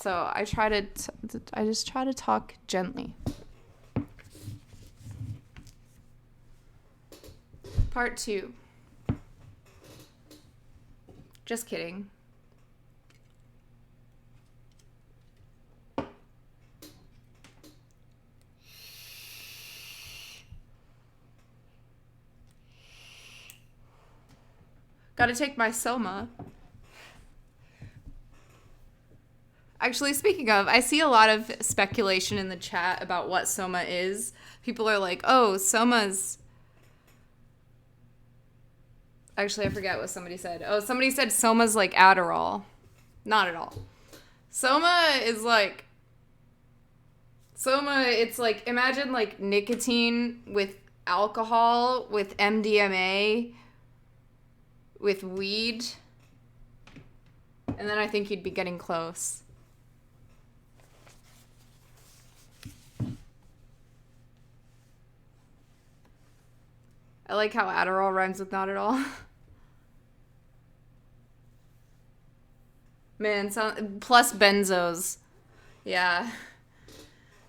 so I just try to talk gently. Part 2. Just kidding. Gotta take my Soma. Actually, speaking of, I see a lot of speculation in the chat about what Soma is. People are like, oh, Soma's... Actually, I forget what somebody said. Oh, somebody said Soma's like Adderall. Not at all. Soma, it's like, imagine like nicotine with alcohol, with MDMA, with weed, and then I think you'd be getting close. I like how Adderall rhymes with not at all. Man, plus benzos. Yeah.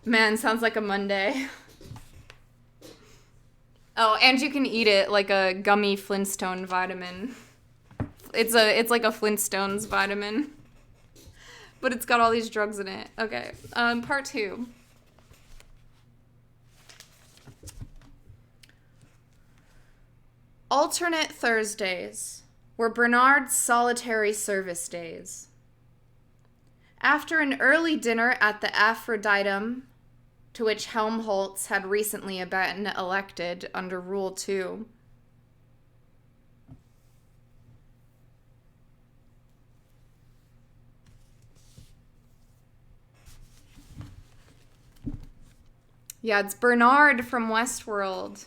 Man, sounds like a Monday. Oh, and you can eat it like a gummy Flintstone vitamin. It's like a Flintstones vitamin. But it's got all these drugs in it. Okay. Part 2. Alternate Thursdays were Bernard's solitary service days. After an early dinner at the Aphroditeum, to which Helmholtz had recently been elected under Rule 2, yeah, it's Bernard from Westworld.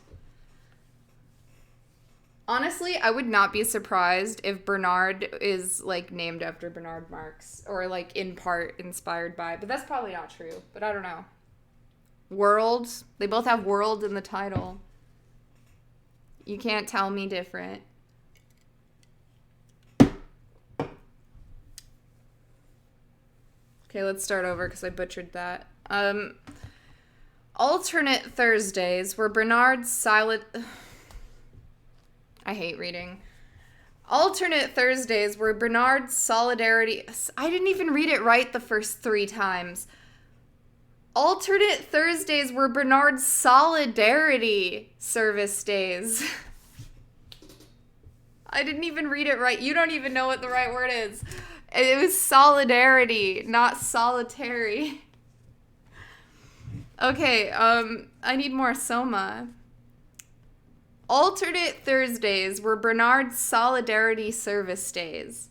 Honestly, I would not be surprised if Bernard is, like, named after Bernard Marx. Or, like, in part inspired by. But that's probably not true. But I don't know. World. They both have world in the title. You can't tell me different. Okay, let's start over because I butchered that. Alternate Thursdays were Bernard's silent... I hate reading. Alternate Thursdays were Bernard's solidarity... I didn't even read it right the first 3 times. Alternate Thursdays were Bernard's solidarity service days. I didn't even read it right. You don't even know what the right word is. It was solidarity, not solitary. Okay, I need more Soma. Alternate Thursdays were Bernard's solidarity service days.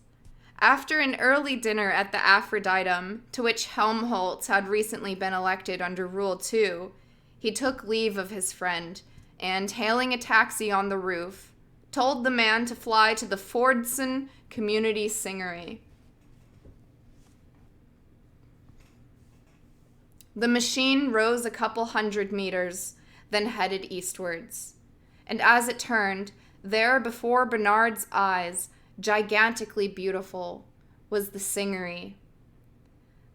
After an early dinner at the Aphroditeum, to which Helmholtz had recently been elected under Rule 2, he took leave of his friend and, hailing a taxi on the roof, told the man to fly to the Fordson Community Singery. The machine rose a couple 100 meters, then headed eastwards. And as it turned, there before Bernard's eyes, gigantically beautiful, was the Singery.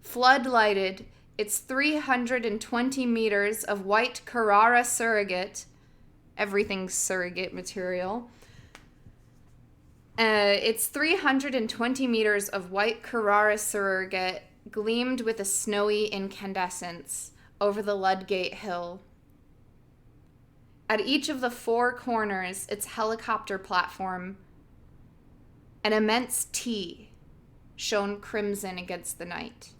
Flood-lighted, its 320 meters of white Carrara surrogate, everything's surrogate material, its 320 meters of white Carrara surrogate gleamed with a snowy incandescence over the Ludgate Hill. At each of the 4 corners, its helicopter platform, an immense T shone crimson against the night.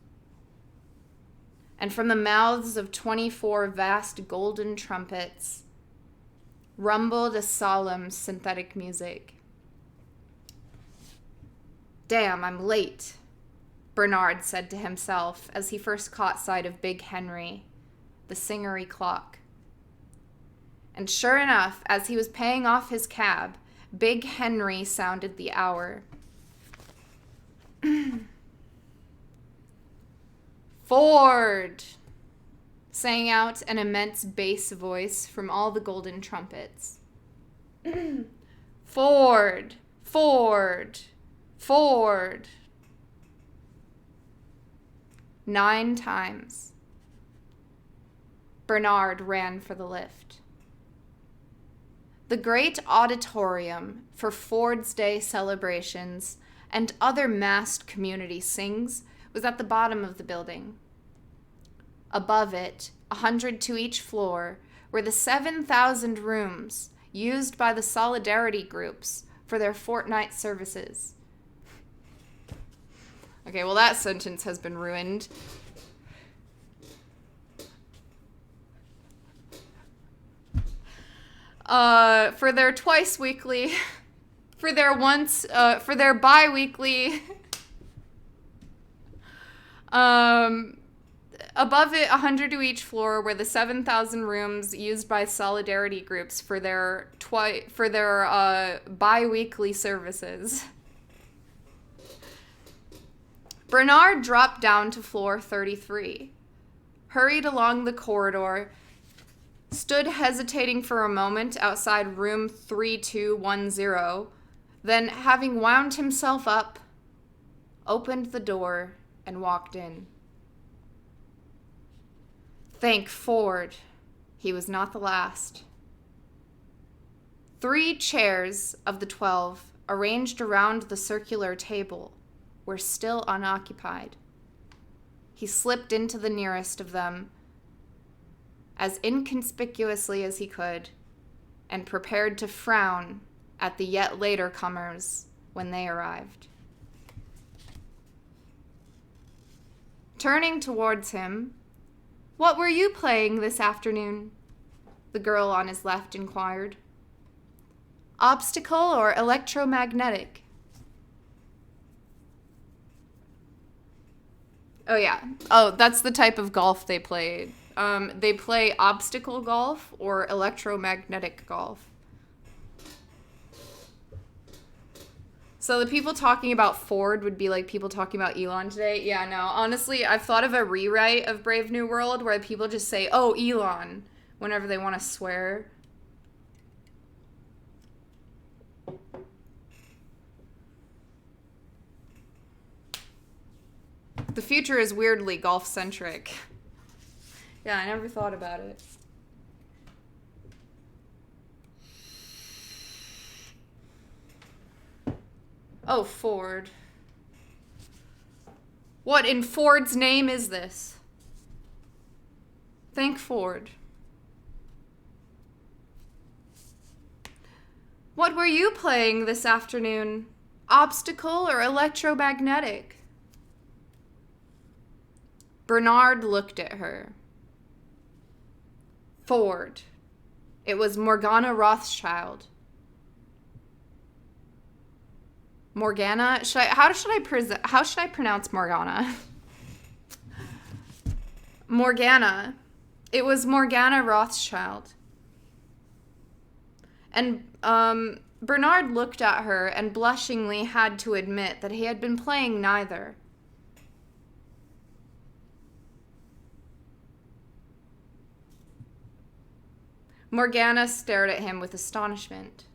And from the mouths of 24 vast golden trumpets rumbled a solemn synthetic music. Damn, I'm late, Bernard said to himself as he first caught sight of Big Henry, the Singery clock. And sure enough, as he was paying off his cab, Big Henry sounded the hour. Ford! Sang out an immense bass voice from all the golden trumpets. Ford! Ford! Ford! 9 times. Bernard ran for the lift. The great auditorium for Ford's Day celebrations and other massed community sings was at the bottom of the building. Above it, 100 to each floor, were the 7,000 rooms used by the solidarity groups for their fortnight services. Okay, well, that sentence has been ruined. For their twice weekly, for their bi-weekly, above it, 100 to each floor, were the 7,000 rooms used by solidarity groups for their bi-weekly services. Bernard dropped down to floor 33, hurried along the corridor, stood hesitating for a moment outside room 3210, then, having wound himself up, opened the door and walked in. Thank Ford, he was not the last. 3 chairs of the 12 arranged around the circular table were still unoccupied. He slipped into the nearest of them as inconspicuously as he could and prepared to frown at the yet later comers when they arrived. Turning towards him, "What were you playing this afternoon?" the girl on his left inquired. "Obstacle or electromagnetic?" Oh, yeah. Oh, that's the type of golf they play. They play obstacle golf or electromagnetic golf. So the people talking about Ford would be like people talking about Elon today. Yeah, no, honestly, I've thought of a rewrite of Brave New World where people just say, "Oh, Elon," whenever they want to swear. The future is weirdly golf-centric. Yeah, I never thought about it. Oh, Ford. What in Ford's name is this? Thank Ford. What were you playing this afternoon? Obstacle or electromagnetic? Bernard looked at her. Ford. It was Morgana Rothschild. Morgana? How should I pronounce Morgana? Morgana. It was Morgana Rothschild. And Bernard looked at her and blushingly had to admit that he had been playing neither. Morgana stared at him with astonishment.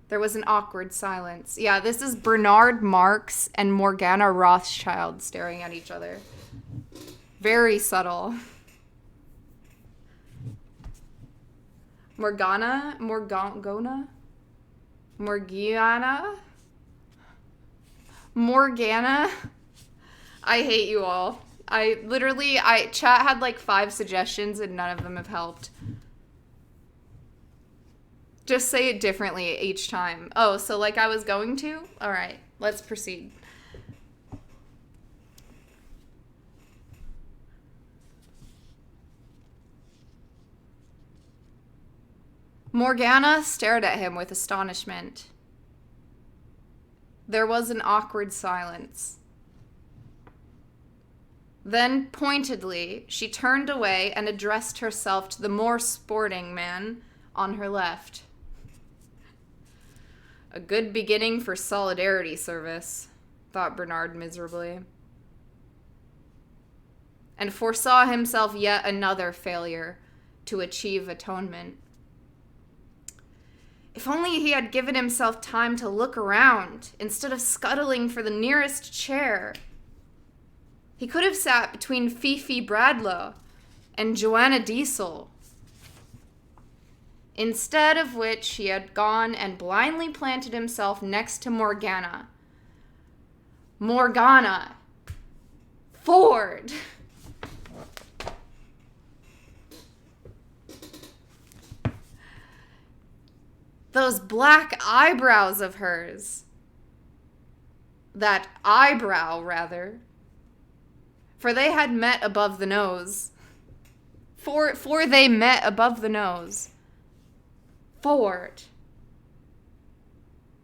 There was an awkward silence. Yeah, this is Bernard Marx and Morgana Rothschild staring at each other. Very subtle. Morgana? I hate you all. Chat had like 5 suggestions and none of them have helped. Just say it differently each time. Oh, so like I was going to? All right, let's proceed. Morgana stared at him with astonishment. There was an awkward silence. Then, pointedly, she turned away and addressed herself to the more sporting man on her left. A good beginning for solidarity service, thought Bernard miserably, and foresaw himself yet another failure to achieve atonement. If only he had given himself time to look around instead of scuttling for the nearest chair. He could have sat between Fifi Bradlow and Joanna Diesel. Instead of which, he had gone and blindly planted himself next to Morgana. Morgana Ford. Those black eyebrows of hers. That eyebrow, rather. For they had met above the nose. For they met above the nose. Ford.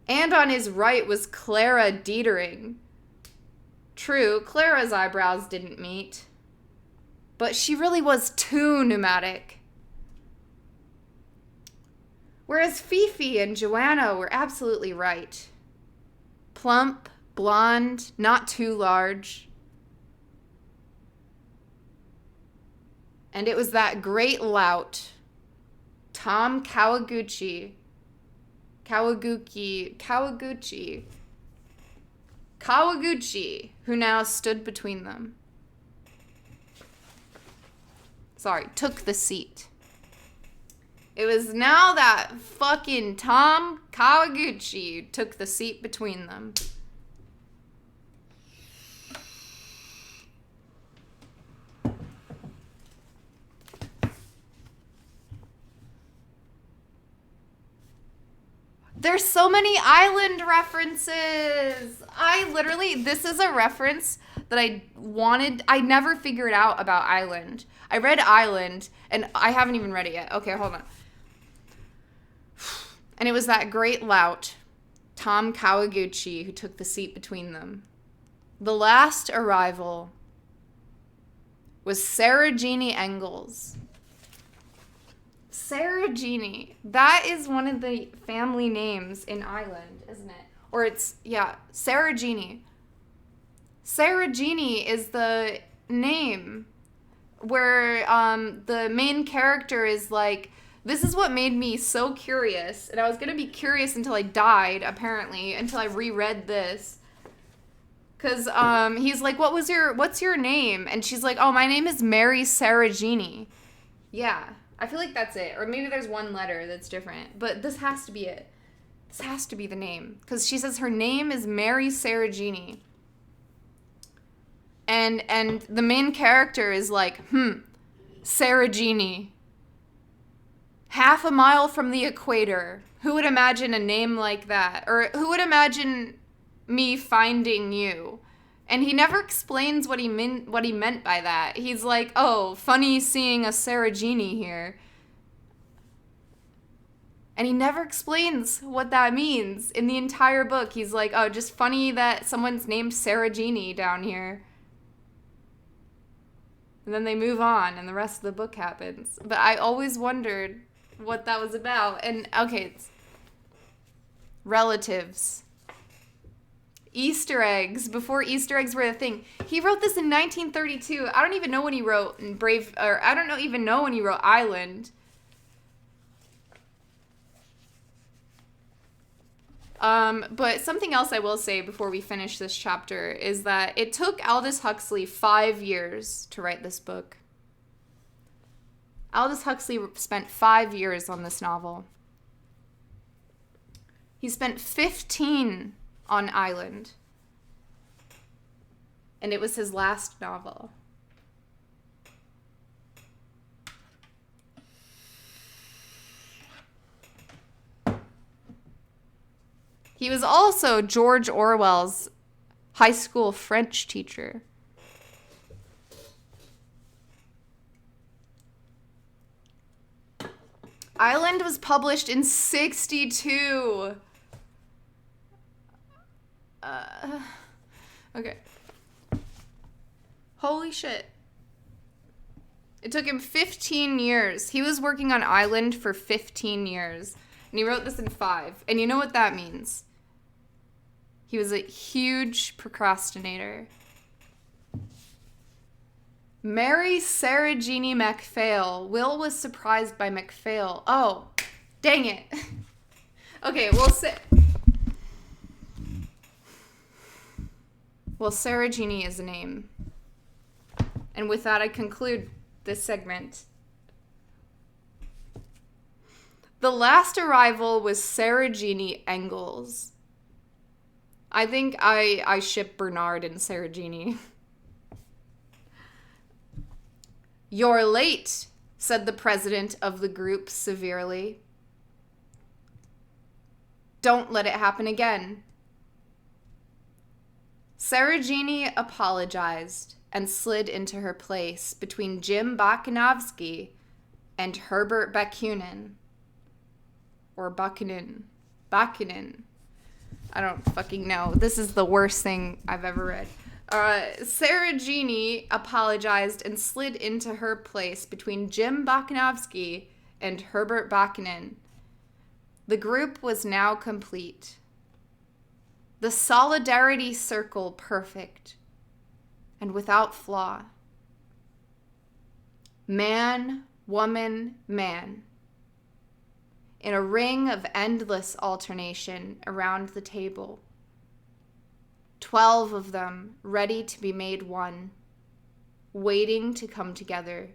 And on his right was Clara Dietering. True, Clara's eyebrows didn't meet. But she really was too pneumatic. Whereas Fifi and Joanna were absolutely right. Plump, blonde, not too large. And it was that great lout, Tom Kawaguchi, who now stood between them. Sorry, took the seat. It was now that fucking Tom Kawaguchi who took the seat between them. There's so many Island references. This is a reference that I never figured out about Island. I read Island, and I haven't even read it yet. Okay, hold on. And it was that great lout, Tom Kawaguchi, who took the seat between them. The last arrival was Sarah Jeannie Engels. Sarah Jeannie. That is one of the family names in Island, isn't it? Or Sarah Jeannie. Sarah Jeannie is the name where the main character is like, this is what made me so curious. And I was going to be curious until I died, apparently, until I reread this. Because he's like, what's your name? And she's like, oh, my name is Mary Sarah Jeannie. Yeah, I feel like that's it. Or maybe there's one letter that's different. But this has to be it. This has to be the name. Because she says her name is Mary Sarah Jeannie. And the main character is like, Sarah Jeannie. Half a mile from the equator. Who would imagine a name like that? Or who would imagine me finding you? And he never explains what he meant by that. He's like, oh, funny seeing a Sarah Jeannie here. And he never explains what that means in the entire book. He's like, oh, just funny that someone's named Sarah Jeannie down here. And then they move on, and the rest of the book happens. But I always wondered what that was about. And, okay, it's relatives. Easter eggs, before Easter eggs were a thing. He wrote this in 1932. I don't even know when he wrote even know when he wrote Island. But something else I will say before we finish this chapter is that it took Aldous Huxley 5 years to write this book. Aldous Huxley spent 5 years on this novel. He spent 15 on Island. And it was his last novel. He was also George Orwell's high school French teacher. Island was published in 1962. Okay. Holy shit. It took him 15 years. He was working on Island for 15 years. And he wrote this in 5. And you know what that means? He was a huge procrastinator. Mary Sarah Jeannie MacPhail. Will was surprised by MacPhail. Oh, dang it. Okay, Well, Sarah Jeannie is a name. And with that, I conclude this segment. The last arrival was Sarah Jeannie Engels. I think I ship Bernard and Sarah Jeannie. "You're late," said the president of the group severely. "Don't let it happen again." Sarah Jeannie apologized and slid into her place between Jim Bakunovsky and Herbert Bakunin. Or Bakunin. Bakunin. I don't fucking know. This is the worst thing I've ever read. Sarah Jeannie apologized and slid into her place between Jim Bakunovsky and Herbert Bakunin. The group was now complete. The solidarity circle perfect and without flaw. Man, woman, man. In a ring of endless alternation around the table. 12 of them ready to be made one, waiting to come together,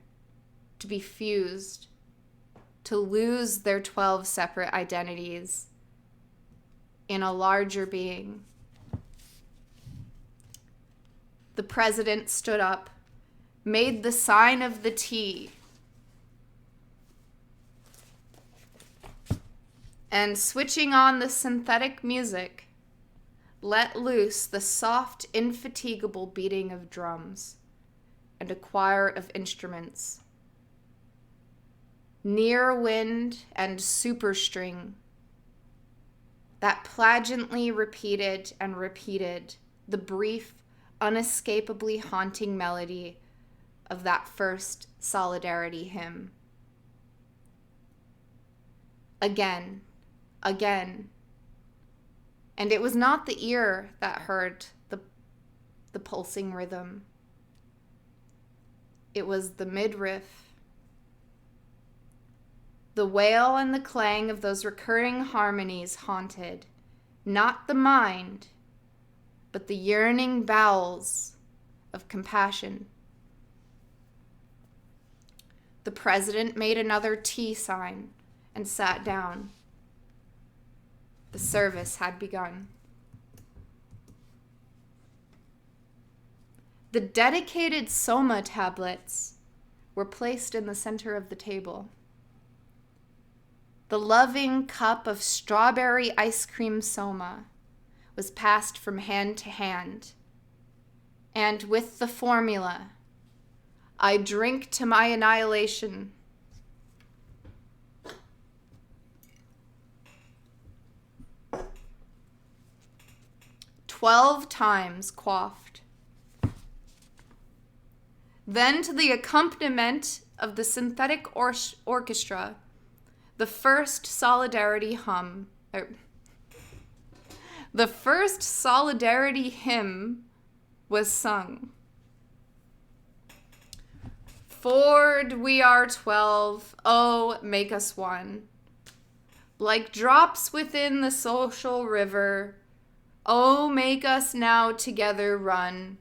to be fused, to lose their 12 separate identities in a larger being. The president stood up, made the sign of the T, and switching on the synthetic music, let loose the soft, infatigable beating of drums and a choir of instruments. Near wind and superstring that plangently repeated and repeated the brief, unescapably haunting melody of that first solidarity hymn. Again, again. And it was not the ear that heard the pulsing rhythm. It was the midriff. The wail and the clang of those recurring harmonies haunted, not the mind, but the yearning bowels of compassion. The president made another T sign and sat down. The service had begun. The dedicated Soma tablets were placed in the center of the table. The loving cup of strawberry ice cream Soma was passed from hand to hand, and with the formula, "I drink to my annihilation," 12 times quaffed. Then, to the accompaniment of the synthetic orchestra, the first solidarity hymn was sung. Forward we are 12, oh, make us one. Like drops within the social river, oh, make us now together run.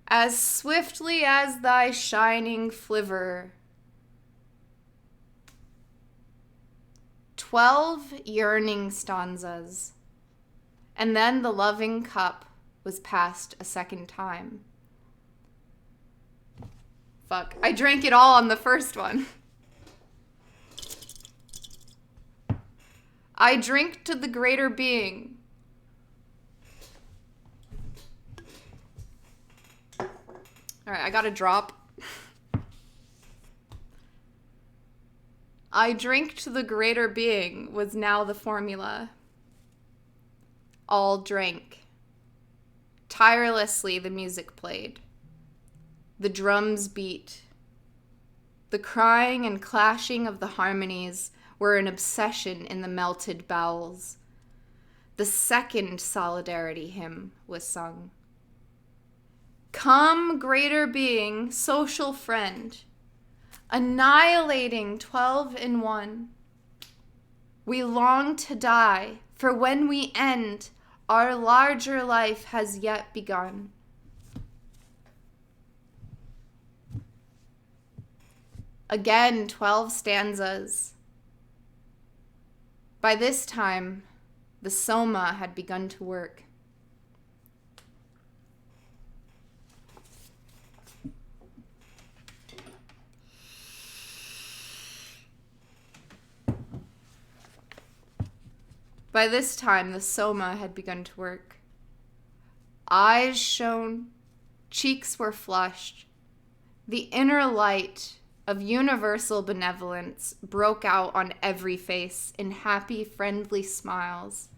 As swiftly as thy shining flivver. 12 yearning stanzas, and then the loving cup was passed a second time. Fuck, I drank it all on the first one. I drink to the greater being. All right, I got a drop. I drink to the greater being was now the formula. All drank. Tirelessly the music played. The drums beat. The crying and clashing of the harmonies were an obsession in the melted bowels. The second solidarity hymn was sung. Come, greater being, social friend, annihilating 12 in one. We long to die, for when we end, our larger life has yet begun. Again, 12 stanzas. By this time, the soma had begun to work. By this time, the soma had begun to work. Eyes shone, cheeks were flushed. The inner light of universal benevolence broke out on every face in happy, friendly smiles.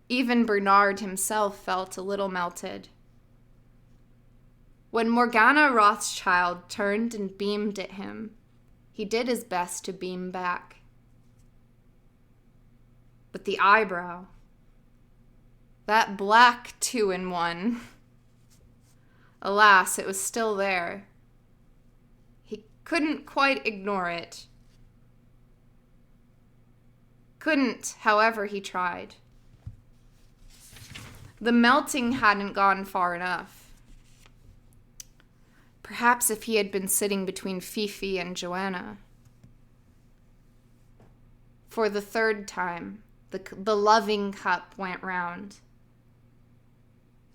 Even Bernard himself felt a little melted. When Morgana Rothschild turned and beamed at him, he did his best to beam back. But the eyebrow, that black 2-in-1, alas, it was still there. He couldn't quite ignore it. Couldn't, however he tried. The melting hadn't gone far enough. Perhaps if he had been sitting between Fifi and Joanna. For the third time, the loving cup went round.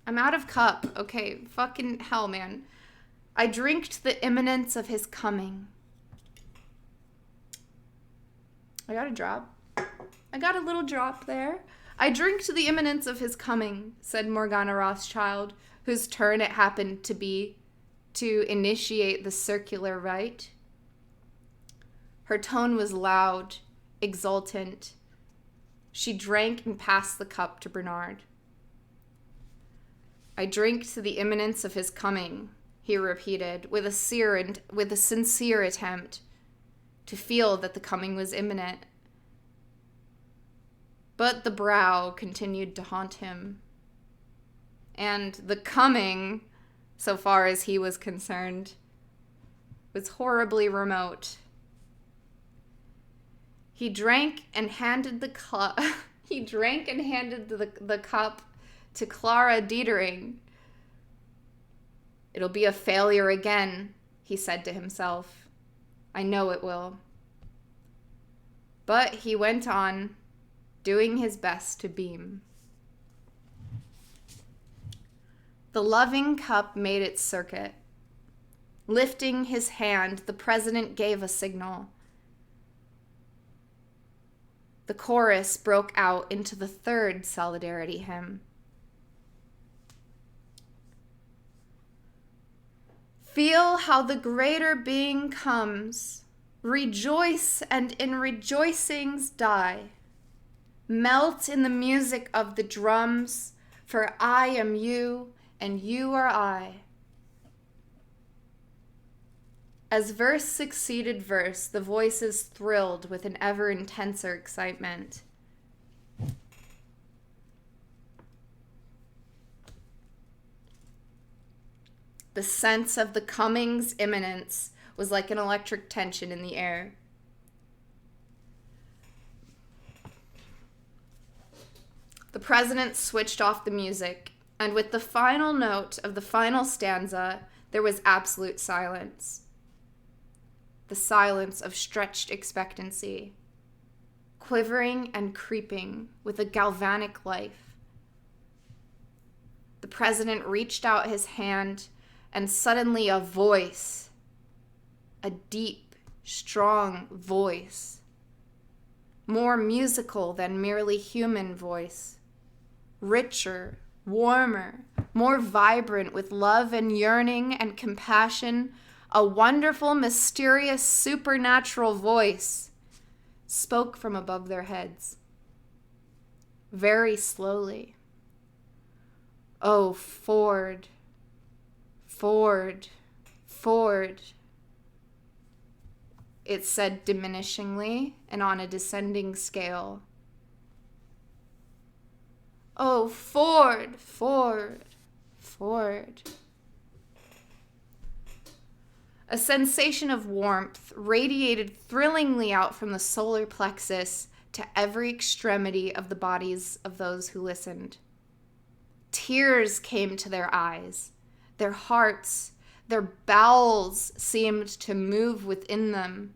I'm out of cup. Okay, fucking hell, man. I drinked the imminence of his coming. I got a drop. I got a little drop there. I drink to the imminence of his coming, said Morgana Rothschild, whose turn it happened to be to initiate the circular rite. Her tone was loud, exultant. She drank and passed the cup to Bernard. I drink to the imminence of his coming, he repeated, with a sincere attempt to feel that the coming was imminent. But the brow continued to haunt him. And the coming, so far as he was concerned, was horribly remote. He drank and handed the cup to Clara Dietering. It'll be a failure again, he said to himself. I know it will. But he went on, doing his best to beam. The loving cup made its circuit. Lifting his hand, the president gave a signal. The chorus broke out into the third solidarity hymn. Feel how the greater being comes. Rejoice and in rejoicings die. Melt in the music of the drums, for I am you and you are I. As verse succeeded verse, the voices thrilled with an ever intenser excitement. The sense of the coming's imminence was like an electric tension in the air. The president switched off the music, and with the final note of the final stanza, there was absolute silence. The silence of stretched expectancy, quivering and creeping with a galvanic life. The president reached out his hand, and suddenly a voice, a deep, strong voice, more musical than merely human voice, richer, warmer, more vibrant with love and yearning and compassion, a wonderful, mysterious, supernatural voice spoke from above their heads. Very slowly. Oh, Ford, Ford, Ford, it said diminishingly and on a descending scale. Oh, Ford, Ford, Ford. A sensation of warmth radiated thrillingly out from the solar plexus to every extremity of the bodies of those who listened. Tears came to their eyes, their hearts, Their bowels seemed to move within them,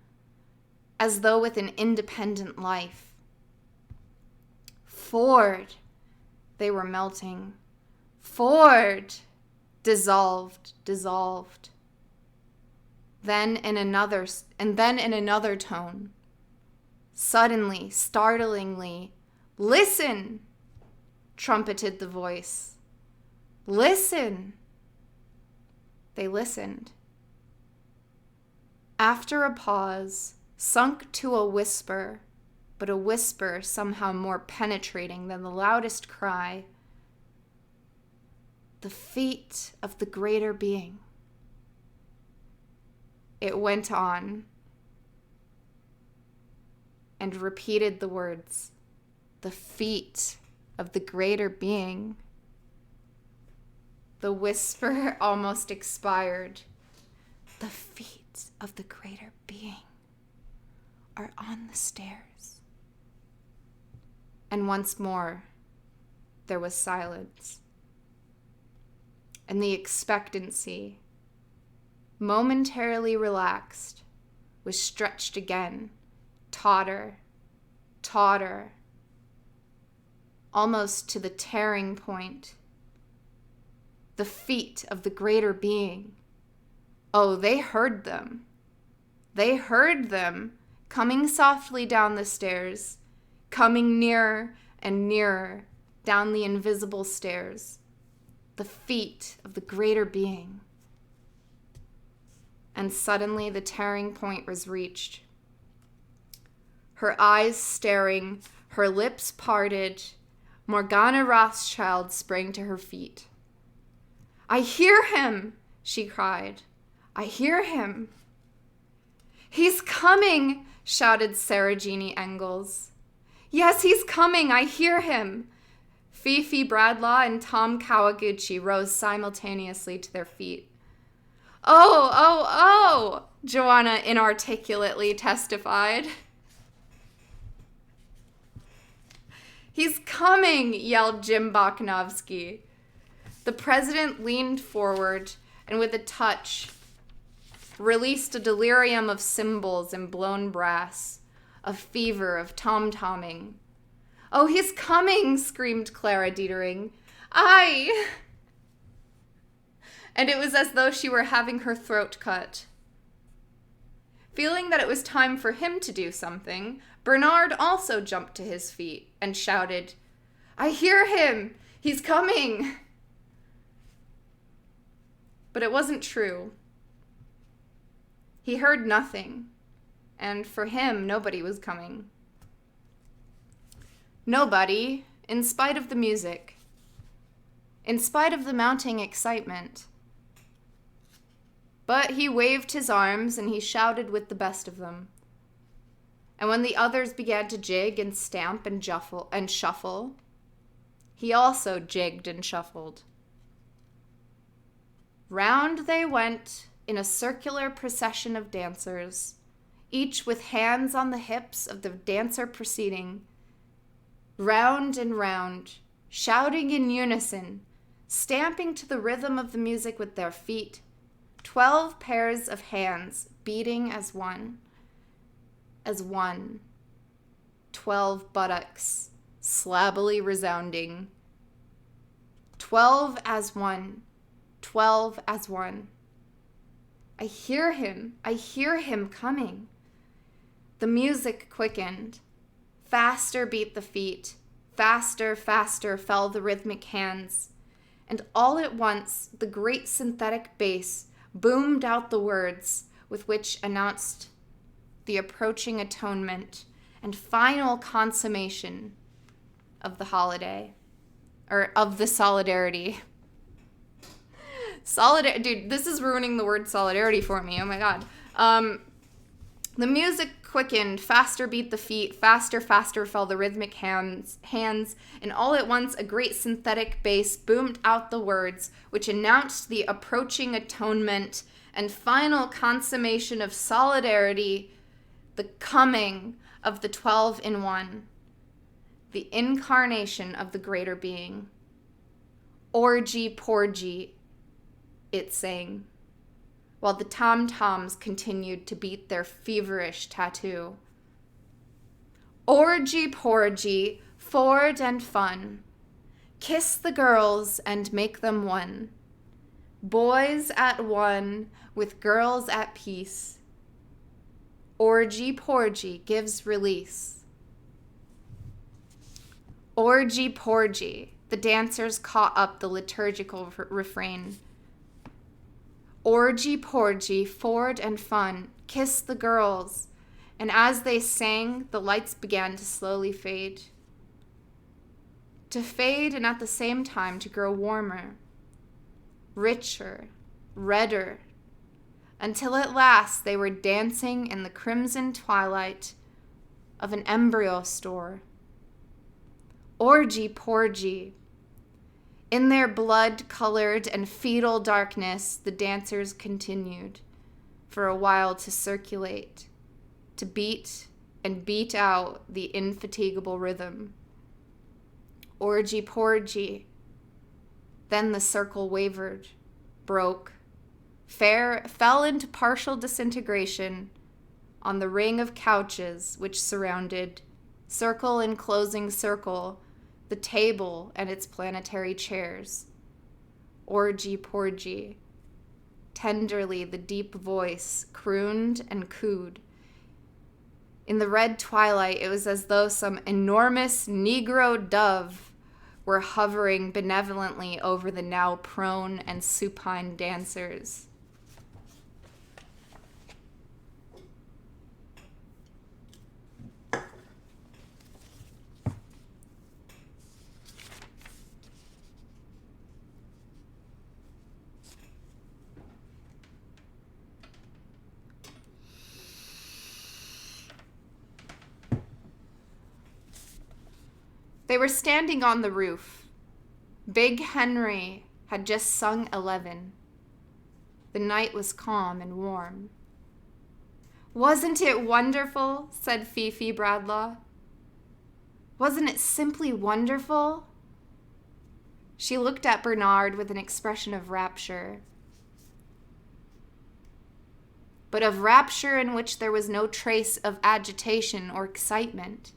as though with an independent life. Forward, they were melting. Forward, dissolved. Then in another tone, suddenly, startlingly, listen, trumpeted the voice. Listen. They listened. After a pause, sunk to a whisper, but a whisper somehow more penetrating than the loudest cry, the feet of the greater being. It went on and repeated the words, the feet of the greater being. The whisper almost expired. The feet of the greater being are on the stairs. And once more, there was silence. And the expectancy, momentarily relaxed, was stretched again, tauter, almost to the tearing point. The feet of the greater being. Oh, they heard them. They heard them coming softly down the stairs, coming nearer and nearer down the invisible stairs. The feet of the greater being. And suddenly the tearing point was reached. Her eyes staring, her lips parted, Morgana Rothschild sprang to her feet. I hear him, she cried. I hear him. He's coming, shouted Sarah Jeannie Engels. Yes, he's coming, I hear him. Fifi Bradlaugh and Tom Kawaguchi rose simultaneously to their feet. Oh, Joanna inarticulately testified. He's coming, yelled Jim Bachnovsky. The president leaned forward and with a touch released a delirium of cymbals and blown brass, of fever, of tom-tomming. Oh, he's coming, screamed Clara Dietering. Aye! And it was as though she were having her throat cut. Feeling that it was time for him to do something, Bernard also jumped to his feet and shouted, I hear him! He's coming! But it wasn't true. He heard nothing, and for him, nobody was coming. Nobody, in spite of the music, in spite of the mounting excitement. But he waved his arms and he shouted with the best of them. And when the others began to jig and stamp and shuffle, he also jigged and shuffled. Round they went in a circular procession of dancers, each with hands on the hips of the dancer preceding, round and round, shouting in unison, stamping to the rhythm of the music with their feet, 12 pairs of hands beating as one, 12 buttocks slabbily resounding, 12 as one, 12 as one. I hear him coming. The music quickened. Faster beat the feet. Faster fell the rhythmic hands. And all at once, the great synthetic bass boomed out the words with which announced the approaching atonement and final consummation of the holiday, or of the solidarity. Dude, this is ruining the word solidarity for me. Oh my God. The music quickened, faster beat the feet, faster fell the rhythmic hands, and all at once a great synthetic bass boomed out the words which announced the approaching atonement and final consummation of solidarity, the coming of the 12 in one, the incarnation of the greater being. Orgy porgy, it sang. while the tom-toms continued to beat their feverish tattoo. Orgy porgy, Ford and fun, kiss the girls and make them one. Boys at one with girls at peace. Orgy porgy gives release. Orgy porgy, the dancers caught up the liturgical refrain. Orgy porgy, Ford and fun, kiss the girls. And as they sang, the lights began to slowly fade. To fade and at the same time to grow warmer, richer, redder, until at last they were dancing in the crimson twilight of an embryo store. Orgy porgy. In their blood-colored and fetal darkness, the dancers continued for a while to circulate, to beat and beat out the infatigable rhythm. Orgy porgy. Then the circle wavered, broke, fell into partial disintegration on the ring of couches which surrounded, circle enclosing circle, the table and its planetary chairs. Orgy porgy. Tenderly the deep voice crooned and cooed. In the red twilight, it was as though some enormous Negro dove were hovering benevolently over the now prone and supine dancers. They were standing on the roof. Big Henry had just sung 11. The night was calm and warm. "Wasn't it wonderful?" said Fifi Bradlaugh. "Wasn't it simply wonderful?" She looked at Bernard with an expression of rapture. But of rapture in which there was no trace of agitation or excitement.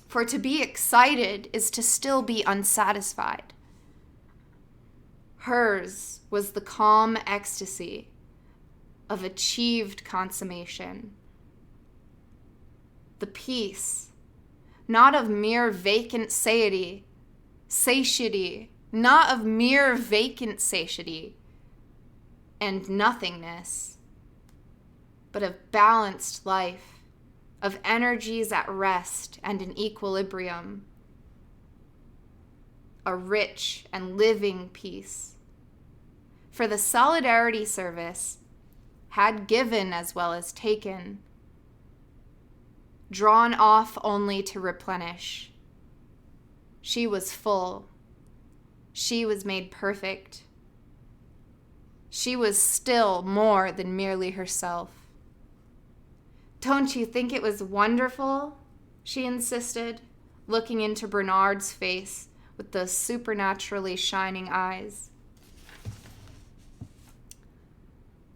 For to be excited is to still be unsatisfied. Hers was the calm ecstasy of achieved consummation. The peace, not of mere vacant satiety, not of mere vacant satiety and nothingness, but of balanced life, of energies at rest and in equilibrium, a rich and living peace. For the solidarity service had given as well as taken, drawn off only to replenish. She was full. She was made perfect. She was still more than merely herself. "Don't you think it was wonderful?" she insisted, looking into Bernard's face with those supernaturally shining eyes.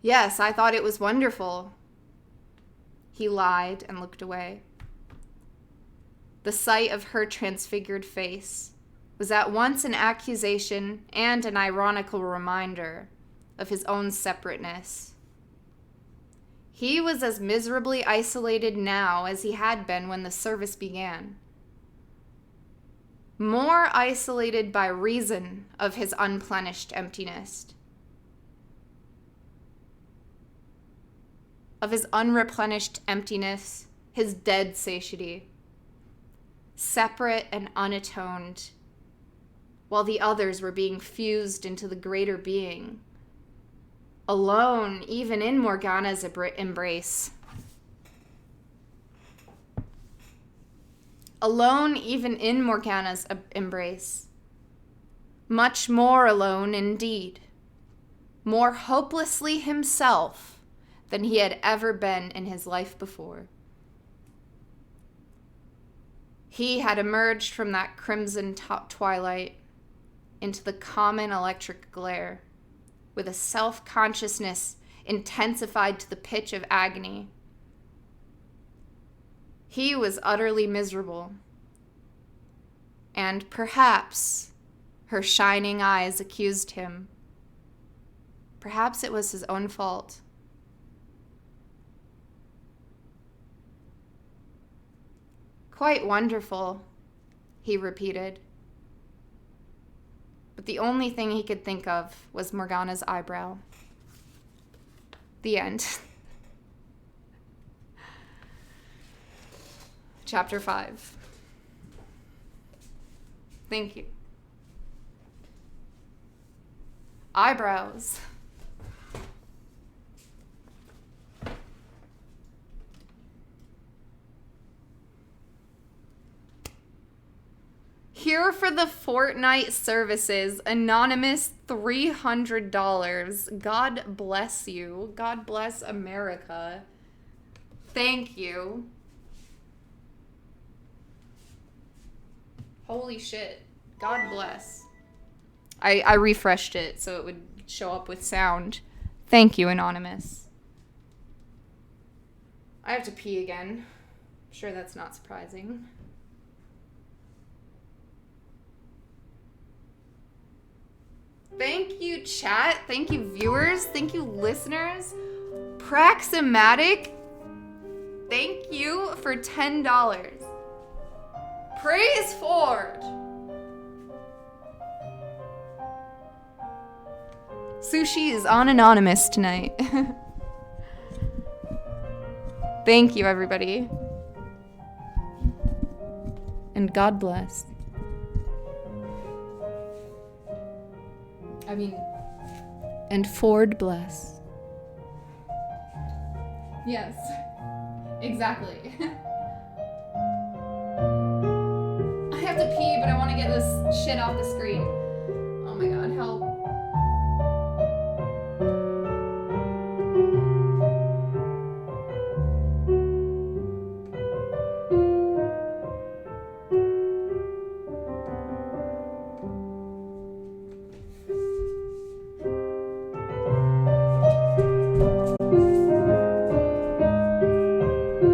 "Yes, I thought it was wonderful." He lied and looked away. The sight of her transfigured face was at once an accusation and an ironical reminder of his own separateness. He was as miserably isolated now as he had been when the service began. More isolated by reason of his unplenished emptiness, of his unreplenished emptiness, his dead satiety, separate and unatoned, while the others were being fused into the greater being. Alone, even in Morgana's embrace. Alone, even in Morgana's embrace. Much more alone, indeed. More hopelessly himself than he had ever been in his life before. He had emerged from that crimson twilight into the common electric glare. with a self-consciousness intensified to the pitch of agony. He was utterly miserable. And perhaps her shining eyes accused him. Perhaps it was his own fault. Quite wonderful, he repeated. But the only thing he could think of was Morgana's eyebrow. The end. Chapter 5. Thank you. Eyebrows. Here for the Fortnite services, anonymous $300. God bless you. God bless America. Thank you. Holy shit. God bless. I refreshed it so it would show up with sound. Thank you, Anonymous. I have to pee again. I'm sure that's not surprising. Thank you, chat. Thank you, viewers. Thank you, listeners. Praxematic, thank you for $10. Praise Ford. Sushi is on Anonymous tonight. Thank you, everybody. And God bless. And Ford bless. Yes, exactly. I have to pee, but I want to get this shit off the screen.